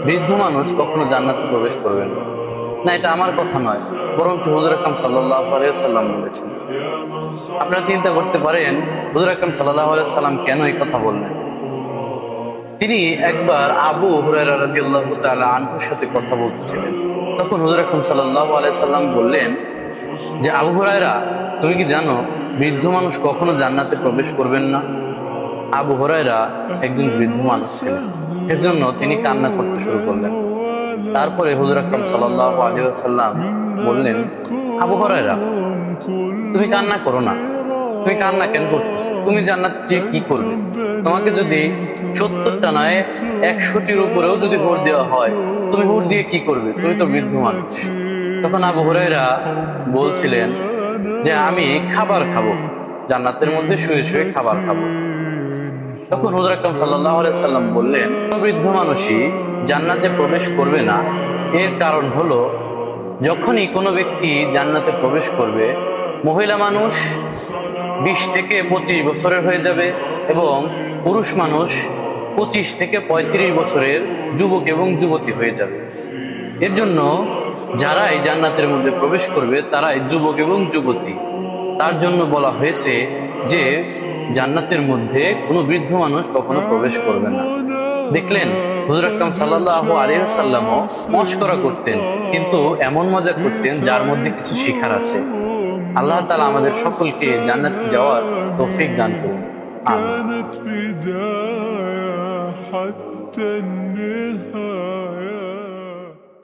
বৃদ্ধ মানুষ কখনো জান্নাতে প্রবেশ করবেন না। না, এটা আমার কথা নয়, বরং হুজুর আকরাম সাল্লাল্লাহু আলাইহি সাল্লাম বলেছেন। আপনারা চিন্তা করতে পারেন হুজুর আকরাম সাল্লাল্লাহু আলাইহি সাল্লাম কেন এই কথা বললেন। তিনি একবার আবু হুরায়রা রাদিয়াল্লাহু তাআলা আনহুর সাথে কথা বলতেছিলেন। তখন হুজুর আকরাম সাল্লাল্লাহু আলাইহি সাল্লাম বললেন যে, আবু হুরায়রা, তুমি কি জানো বৃদ্ধ মানুষ কখনো জান্নাতে প্রবেশ করবেন না? আবু হুরায়রা একজন বৃদ্ধ মানুষ ছিলেন, এর জন্য তিনি কান্না করতে শুরু করলেন। তারপরে হুজুর আকরাম সাল্লাল্লাহু আলাইহি ওয়াসাল্লাম বললেন, আবু হুরায়রা, তুমি কান্না করো না। তুমি কান্না কেন করতেছো? তুমি জান্নাত চেয়ে কি করবে? তোমাকে যদি 70টা নয় 100টির উপরেও যদি হুর দেওয়া হয়, তুমি হুর দিয়ে কি করবে? তুমি তো বৃদ্ধ মানুষ। তখন আবু হুরায়রা বলছিলেন যে, আমি খাবার খাবো, জান্নাতের মধ্যে শুয়ে শুয়ে খাবার খাবো। তখন হুজুর আকরাম সাল্লাল্লাহু আলাইহি সাল্লাম বললেন, কোন বৃদ্ধ মানুষই জান্নাতে প্রবেশ করবে না। এর কারণ হলো, যখনই কোনো ব্যক্তি জান্নাতে প্রবেশ করবে, মহিলা মানুষ 20 থেকে 25 বছরের হয়ে যাবে এবং পুরুষ মানুষ 25 থেকে 35 বছরের যুবক এবং যুবতী হয়ে যাবে। এর জন্য যারাই জান্নাতের মধ্যে প্রবেশ করবে তারাই যুবক এবং যুবতী। তার জন্য বলা হয়েছে যে জান্নাতের মধ্যে কোনো বৃদ্ধ মানুষ কখনো প্রবেশ করবে না। দেখলেন, হুজুর আকরাম সাল্লাল্লাহু আলাইহি ওয়াসাল্লামও মশকরা করতেন, কিন্তু এমন মজা করতেন যার মধ্যে কিছু শিখার আছে। আল্লাহ তাআলা আমাদের সকলকে জান্নাতে যাওয়ার তৌফিক দান করুন। আমিন। كانت بداية حتى النهاية.